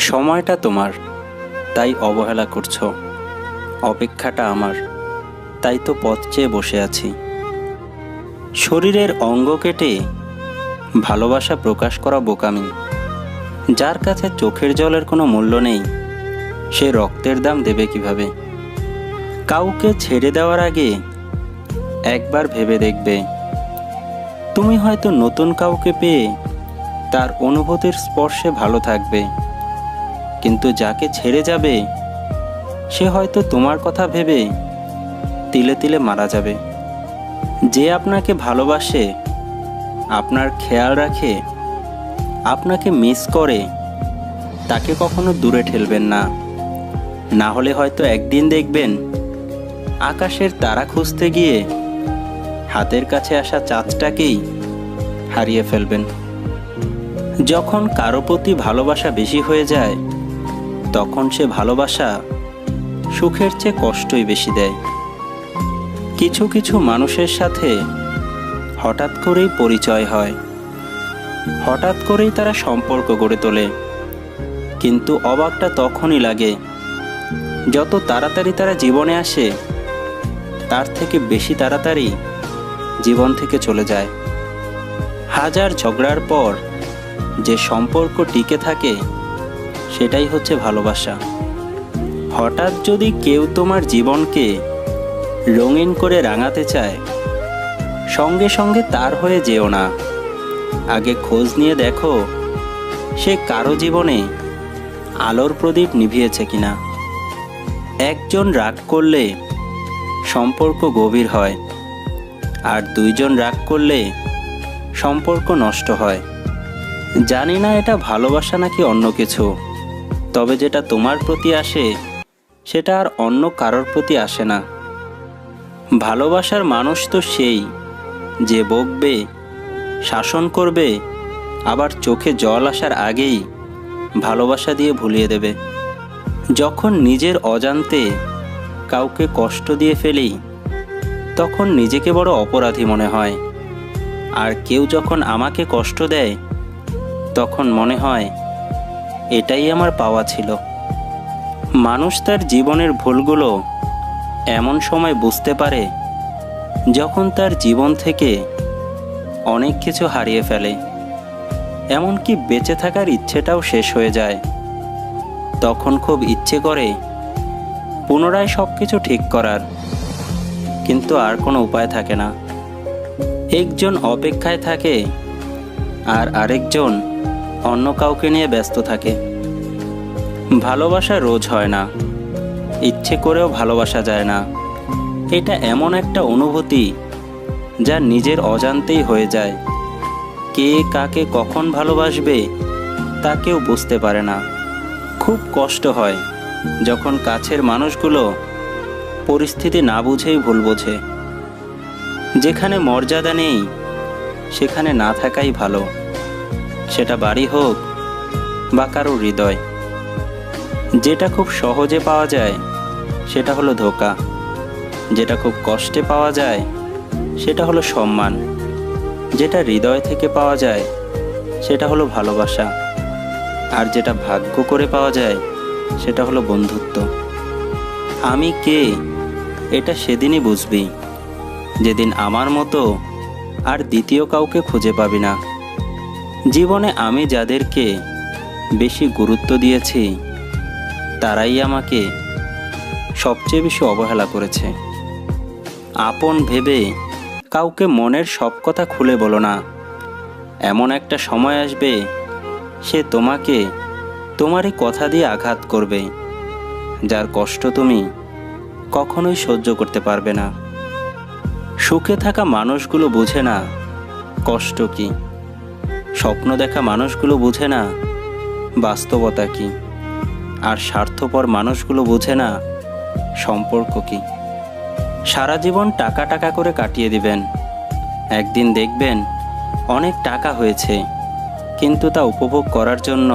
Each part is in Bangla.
সময়টা তোমার, তাই অবহেলা করছো। অপেক্ষাটা আমার, তাই তো পথ চেয়ে বসে আছি। শরীরের অঙ্গ কেটে ভালোবাসা প্রকাশ করা বোকামি। যার কাছে চোখের জলের কোনো মূল্য নেই, সে রক্তের দাম দেবে কিভাবে? কাউকে ছেড়ে দেওয়ার আগে একবার ভেবে দেখবে। তুমি হয়তো নতুন কাউকে পেয়ে তার অনুভূতির স্পর্শে ভালো থাকবে, কিন্তু যাকে ছেড়ে যাবে সে হয়তো তোমার কথা ভেবে তিলে তিলে মারা যাবে। যে আপনাকে ভালোবাসে, আপনার খেয়াল রাখে, আপনাকে মিস করে, তাকে কখনো দূরে ঠেলবেন না। না হলে হয়তো একদিন দেখবেন আকাশের তারা খুঁজতে গিয়ে হাতের কাছে আসা চাঁদটাকেই হারিয়ে ফেলবেন। যখন কারো প্রতি ভালোবাসা বেশি হয়ে যায়, তখন সে ভালোবাসা সুখের চেয়ে কষ্টই বেশি দেয়। কিছু কিছু মানুষের সাথে হঠাৎ করেই পরিচয় হয়, হঠাৎ করেই তারা সম্পর্ক গড়ে তোলে, কিন্তু অবাকটা তখনই লাগে যত তাড়াতাড়ি তারা জীবনে আসে, তার থেকে বেশি তাড়াতাড়ি জীবন থেকে চলে যায়। হাজার ঝগড়ার পর যে সম্পর্ক টিকে থাকে, সেটাই হচ্ছে ভালোবাসা। হঠাৎ যদি কেউ তোমার জীবনকে রঙিন করে রাঙাতে চায়, সঙ্গে সঙ্গে তার হয়ে যেও না। আগে খোঁজ নিয়ে দেখো সে কারো জীবনে আলোর প্রদীপ নিভিয়েছে কিনা। একজন রাগ করলে সম্পর্ক গভীর হয়, আর দুইজন রাগ করলে সম্পর্ক নষ্ট হয়। জানি না এটা ভালোবাসা নাকি অন্য কিছু, তবে যেটা তোমার প্রতি আসে সেটা আর অন্য কারোর প্রতি আসে না। ভালোবাসার মানুষ তো সেই যে বকবে, শাসন করবে, আবার চোখে জল আসার আগেই ভালোবাসা দিয়ে ভুলিয়ে দেবে। যখন নিজের অজান্তে কাউকে কষ্ট দিয়ে ফেলি, তখন নিজেকে বড় অপরাধী মনে হয়। আর কেউ যখন আমাকে কষ্ট দেয়, তখন মনে হয় এটাই আমার পাওয়া ছিল। মানুষ তার জীবনের ভুলগুলো এমন সময় বুঝতে পারে যখন তার জীবন থেকে অনেক কিছু হারিয়ে ফেলে, এমনকি বেঁচে থাকার ইচ্ছেটাও শেষ হয়ে যায়। তখন খুব ইচ্ছে করে পুনরায় সব কিছু ঠিক করার, কিন্তু আর কোনো উপায় থাকে না। একজন অপেক্ষায় থাকে আর আরেকজন অন্য কাউকে নিয়ে ব্যস্ত থাকে। ভালোবাসা রোজ হয় না, ইচ্ছে করেও ভালোবাসা যায় না। এটা এমন একটা অনুভূতি যা নিজের অজান্তেই হয়ে যায়। কে কাকে কখন ভালোবাসবে তা কেউ বুঝতে পারে না। খুব কষ্ট হয় যখন কাছের মানুষগুলো পরিস্থিতি না বুঝেই ভুল বোঝে। যেখানে মর্যাদা নেই সেখানে না থাকাই ভালো, সেটা বাড়ি হোক বা কারো হৃদয়। যেটা খুব সহজে পাওয়া যায় সেটা হলো ধোঁকা, যেটা খুব কষ্টে পাওয়া যায় সেটা হলো সম্মান, যেটা হৃদয় থেকে পাওয়া যায় সেটা হলো ভালোবাসা, আর যেটা ভাগ্য করে পাওয়া যায় সেটা হলো বন্ধুত্ব। আমি কে এটা সেদিনই বুঝবি যেদিন আমার মতো আর দ্বিতীয় কাউকে খুঁজে পাবি না। জীবনে আমি যাদেরকে বেশি গুরুত্ব দিয়েছি, তারাই আমাকে সবচেয়ে বেশি অবহেলা করেছে। আপন ভেবে কাউকে মনের সব কথা খুলে বলো না। এমন একটা সময় আসবে সে তোমাকে তোমারই কথা দিয়ে আঘাত করবে, যার কষ্ট তুমি কখনোই সহ্য করতে পারবে না। সুখে থাকা মানুষগুলো বুঝে না কষ্ট কি, স্বপ্ন দেখা মানুষগুলো বুঝে না বাস্তবতা কি, আর স্বার্থপর মানুষগুলো বুঝে না সম্পর্ক কি। সারা জীবন টাকা টাকা করে কাটিয়ে দিবেন, একদিন দেখবেন অনেক টাকা হয়েছে, কিন্তু তা উপভোগ করার জন্য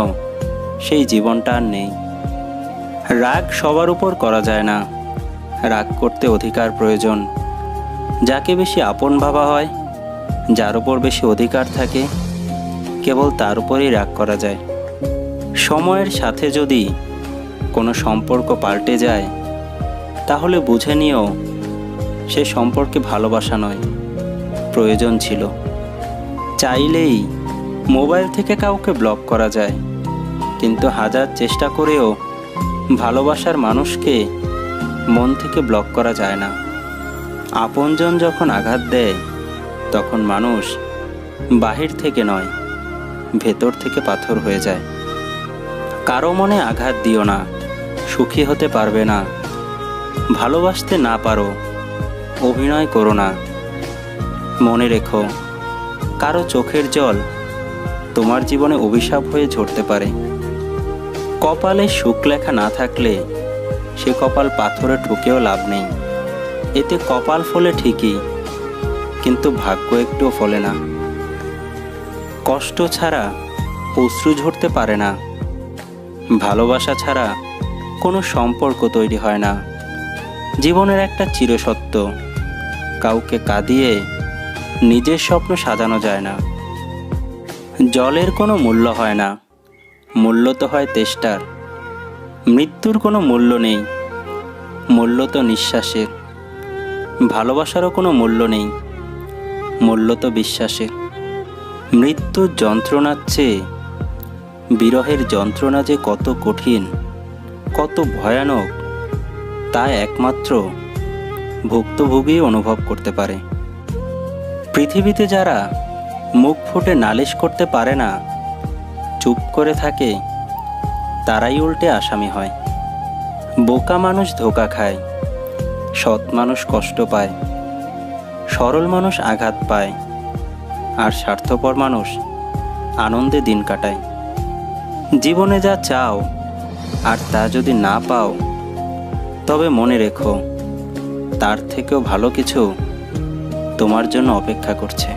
সেই জীবনটা আর নেই। রাগ সবার উপর করা যায় না, রাগ করতে অধিকার প্রয়োজন। যাকে বেশি আপন ভাবা হয়, যার উপর বেশি অধিকার থাকে, কেবল তার উপরেই রাগ করা যায়। সময়ের সাথে যদি কোনো সম্পর্ক পাল্টে যায়, তাহলে বুঝে নিও সে সম্পর্কে ভালোবাসা নয়, প্রয়োজন ছিল। চাইলেই মোবাইল থেকে কাউকে ব্লক করা যায়, কিন্তু হাজার চেষ্টা করেও ভালোবাসার মানুষকে মন থেকে ব্লক করা যায় না। আপনজন যখন আঘাত দেয়, তখন মানুষ বাহির থেকে নয়, ভেতর থেকে পাথর হয়ে যায়। কারো মনে আঘাত দিও না, সুখী হতে পারবে না। ভালোবাসতে না পারো, অভিনয় করো না। মনে রেখো, কারো চোখের জল তোমার জীবনে অভিশাপ হয়ে ঝরতে পারে। কপালে সুখ লেখা না থাকলে সে কপাল পাথরে ঠুকেও লাভ নেই। এতে কপাল ফলে ঠিকই, কিন্তু ভাগ্য একটুও ফলে না। কষ্ট ছাড়া অশ্রু ঝরতে পারে না। ভালোবাসা ছাড়া কোনো সম্পর্ক তৈরি হয় না। জীবনের একটা চিরসত্য, কাউকে কাঁদিয়ে নিজের স্বপ্ন সাজানো যায় না। জলের কোনো মূল্য হয় না, মূল্য তো হয় তেষ্টার। মৃত্যুর কোনো মূল্য নেই, মূল্য তো নিঃশ্বাসের। ভালোবাসারও কোনো মূল্য নেই, মূল্য তো বিশ্বাসের। মৃত্যুর যন্ত্রণার চেয়ে বিরহের যন্ত্রণা যে কত কঠিন, কত ভয়ানক, তা একমাত্র ভুক্তভোগী অনুভব করতে পারে। পৃথিবীতে যারা মুখ ফুটে নালিশ করতে পারে না, চুপ করে থাকে, তারাই উল্টে আসামি হয়। বোকা মানুষ ধোঁকা খায়, সৎ মানুষ কষ্ট পায়, সরল মানুষ আঘাত পায়, আর স্বার্থপর মানুষ আনন্দে দিন কাটায়। জীবনে যা চাও আর তা যদি না পাও, তবে মনে রেখো তার থেকেও ভালো কিছু তোমার জন্য অপেক্ষা করছে।